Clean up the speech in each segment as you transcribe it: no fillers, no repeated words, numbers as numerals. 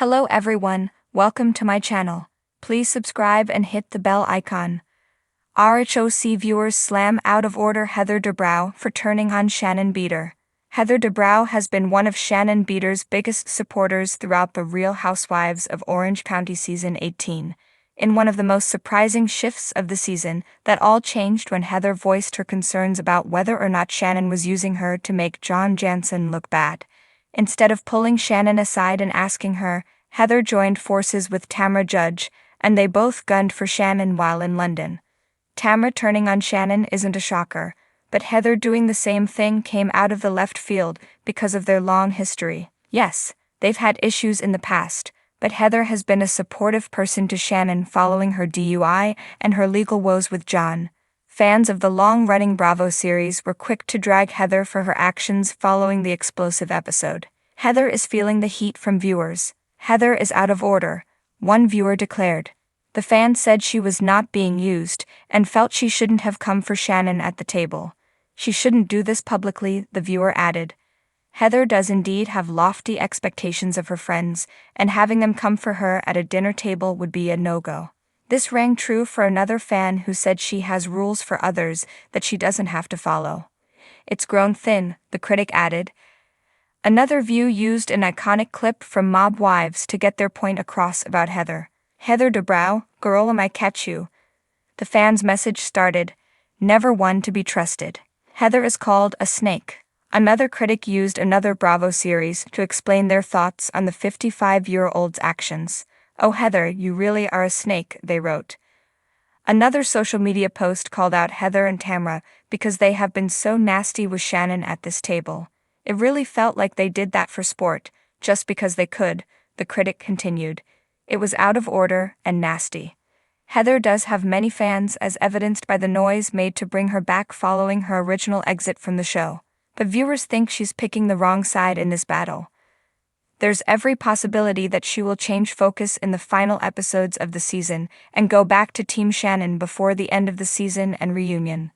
Hello everyone, welcome to my channel. Please subscribe and hit the bell icon. RHOC viewers slam out of order Heather Dubrow for turning on Shannon Beador. Heather Dubrow has been one of Shannon Beador's biggest supporters throughout the Real Housewives of Orange County Season 18. In one of the most surprising shifts of the season, that all changed when Heather voiced her concerns about whether or not Shannon was using her to make John Jansen look bad. Instead of pulling Shannon aside and asking her, Heather joined forces with Tamra Judge, and they both gunned for Shannon while in London. Tamra turning on Shannon isn't a shocker, but Heather doing the same thing came out of the left field because of their long history. Yes, they've had issues in the past, but Heather has been a supportive person to Shannon following her DUI and her legal woes with John. Fans of the long-running Bravo series were quick to drag Heather for her actions following the explosive episode. Heather is feeling the heat from viewers. Heather is out of order, one viewer declared. The fan said she was not being used and felt she shouldn't have come for Shannon at the table. She shouldn't do this publicly, the viewer added. Heather does indeed have lofty expectations of her friends, and having them come for her at a dinner table would be a no-go. This rang true for another fan who said she has rules for others that she doesn't have to follow. It's grown thin, the critic added. Another view used an iconic clip from Mob Wives to get their point across about Heather. Heather Dubrow, girl, am I catch you? The fan's message started, never one to be trusted. Heather is called a snake. Another critic used another Bravo series to explain their thoughts on the 55-year-old's actions. Oh Heather, you really are a snake, they wrote. Another social media post called out Heather and Tamra because they have been so nasty with Shannon at this table. It really felt like they did that for sport, just because they could, the critic continued. It was out of order and nasty. Heather does have many fans, as evidenced by the noise made to bring her back following her original exit from the show. But viewers think she's picking the wrong side in this battle. There's every possibility that she will change focus in the final episodes of the season and go back to Team Shannon before the end of the season and reunion.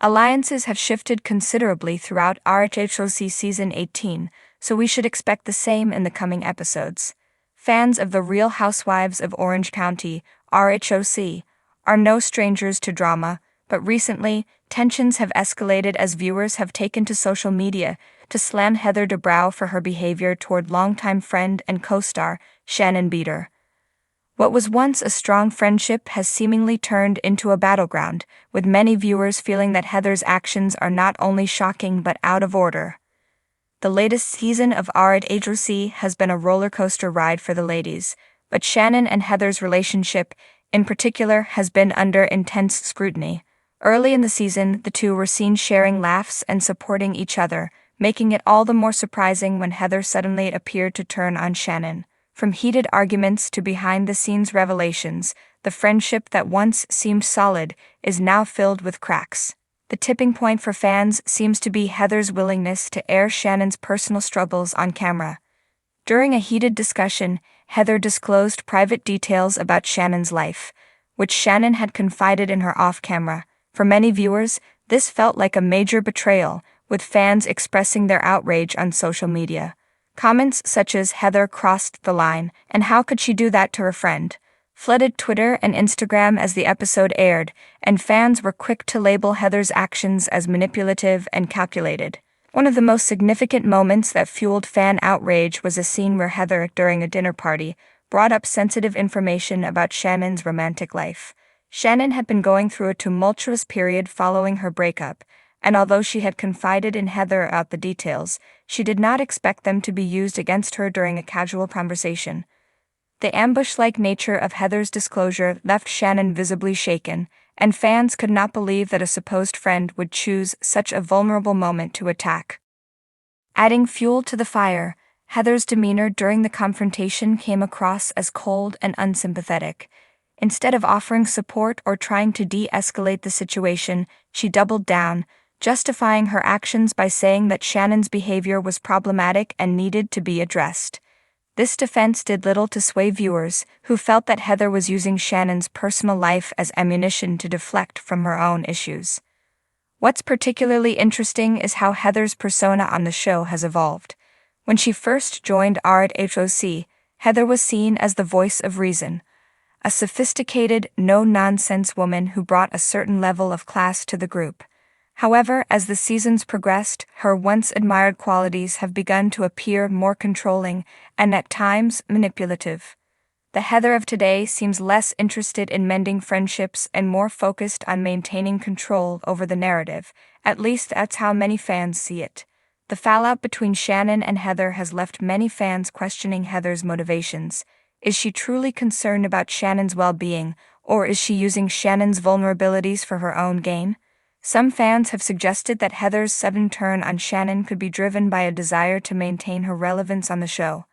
Alliances have shifted considerably throughout RHOC Season 18, so we should expect the same in the coming episodes. Fans of the Real Housewives of Orange County, RHOC, are no strangers to drama, but recently, tensions have escalated as viewers have taken to social media to slam Heather Dubrow for her behavior toward longtime friend and co-star Shannon Beador. What was once a strong friendship has seemingly turned into a battleground, with many viewers feeling that Heather's actions are not only shocking but out of order. The latest season of RHOC has been a roller coaster ride for the ladies, but Shannon and Heather's relationship, in particular, has been under intense scrutiny. Early in the season, the two were seen sharing laughs and supporting each other, making it all the more surprising when Heather suddenly appeared to turn on Shannon. From heated arguments to behind-the-scenes revelations, the friendship that once seemed solid is now filled with cracks. The tipping point for fans seems to be Heather's willingness to air Shannon's personal struggles on camera. During a heated discussion, Heather disclosed private details about Shannon's life, which Shannon had confided in her off-camera. For many viewers, this felt like a major betrayal, with fans expressing their outrage on social media. Comments such as Heather crossed the line, and how could she do that to her friend, flooded Twitter and Instagram as the episode aired, and fans were quick to label Heather's actions as manipulative and calculated. One of the most significant moments that fueled fan outrage was a scene where Heather, during a dinner party, brought up sensitive information about Shannon's romantic life. Shannon had been going through a tumultuous period following her breakup, and although she had confided in Heather about the details, she did not expect them to be used against her during a casual conversation. The ambush-like nature of Heather's disclosure left Shannon visibly shaken, and fans could not believe that a supposed friend would choose such a vulnerable moment to attack. Adding fuel to the fire, Heather's demeanor during the confrontation came across as cold and unsympathetic. Instead of offering support or trying to de-escalate the situation, she doubled down, justifying her actions by saying that Shannon's behavior was problematic and needed to be addressed. This defense did little to sway viewers, who felt that Heather was using Shannon's personal life as ammunition to deflect from her own issues. What's particularly interesting is how Heather's persona on the show has evolved. When she first joined RHOC, Heather was seen as the voice of reason, a sophisticated, no-nonsense woman who brought a certain level of class to the group. However, as the seasons progressed, her once-admired qualities have begun to appear more controlling and at times manipulative. The Heather of today seems less interested in mending friendships and more focused on maintaining control over the narrative. At least that's how many fans see it. The fallout between Shannon and Heather has left many fans questioning Heather's motivations. Is she truly concerned about Shannon's well-being, or is she using Shannon's vulnerabilities for her own gain? Some fans have suggested that Heather's sudden turn on Shannon could be driven by a desire to maintain her relevance on the show.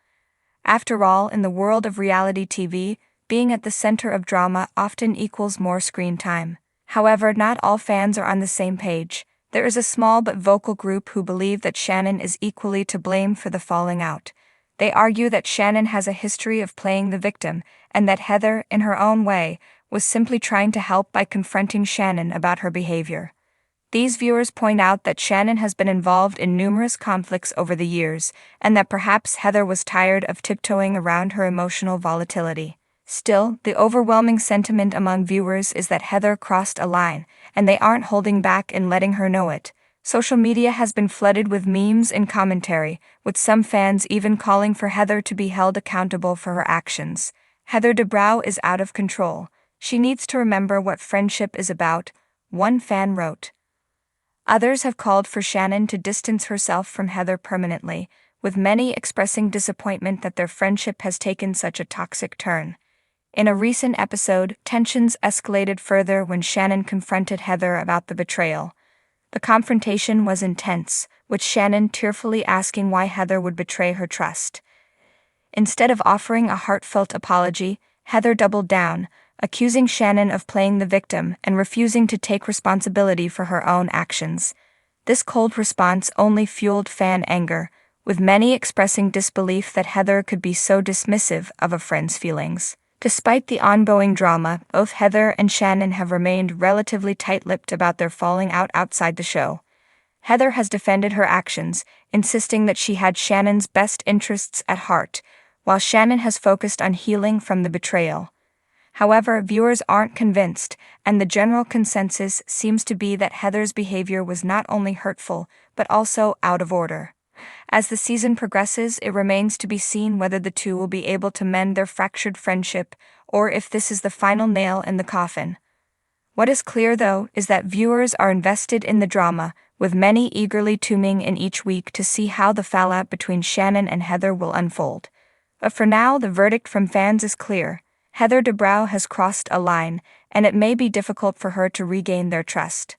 After all, in the world of reality TV, being at the center of drama often equals more screen time. However, not all fans are on the same page. There is a small but vocal group who believe that Shannon is equally to blame for the falling out. They argue that Shannon has a history of playing the victim, and that Heather, in her own way, was simply trying to help by confronting Shannon about her behavior. These viewers point out that Shannon has been involved in numerous conflicts over the years, and that perhaps Heather was tired of tiptoeing around her emotional volatility. Still, the overwhelming sentiment among viewers is that Heather crossed a line, and they aren't holding back in letting her know it. Social media has been flooded with memes and commentary, with some fans even calling for Heather to be held accountable for her actions. Heather Dubrow is out of control. She needs to remember what friendship is about, one fan wrote. Others have called for Shannon to distance herself from Heather permanently, with many expressing disappointment that their friendship has taken such a toxic turn. In a recent episode, tensions escalated further when Shannon confronted Heather about the betrayal. The confrontation was intense, with Shannon tearfully asking why Heather would betray her trust. Instead of offering a heartfelt apology, Heather doubled down, accusing Shannon of playing the victim and refusing to take responsibility for her own actions. This cold response only fueled fan anger, with many expressing disbelief that Heather could be so dismissive of a friend's feelings. Despite the ongoing drama, both Heather and Shannon have remained relatively tight-lipped about their falling out outside the show. Heather has defended her actions, insisting that she had Shannon's best interests at heart, while Shannon has focused on healing from the betrayal. However, viewers aren't convinced, and the general consensus seems to be that Heather's behavior was not only hurtful, but also out of order. As the season progresses, it remains to be seen whether the two will be able to mend their fractured friendship, or if this is the final nail in the coffin. What is clear, though, is that viewers are invested in the drama, with many eagerly tuning in each week to see how the fallout between Shannon and Heather will unfold. But for now, the verdict from fans is clear. Heather Dubrow has crossed a line, and it may be difficult for her to regain their trust.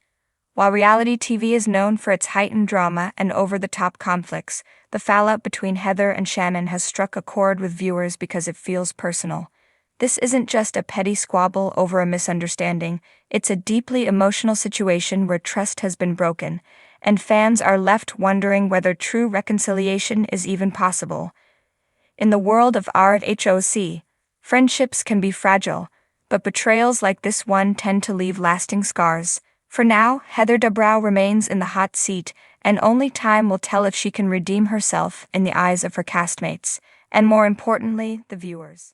While reality TV is known for its heightened drama and over-the-top conflicts, the fallout between Heather and Shannon has struck a chord with viewers because it feels personal. This isn't just a petty squabble over a misunderstanding, it's a deeply emotional situation where trust has been broken, and fans are left wondering whether true reconciliation is even possible. In the world of RHOC, friendships can be fragile, but betrayals like this one tend to leave lasting scars. For now, Heather Dubrow remains in the hot seat, and only time will tell if she can redeem herself in the eyes of her castmates, and more importantly, the viewers.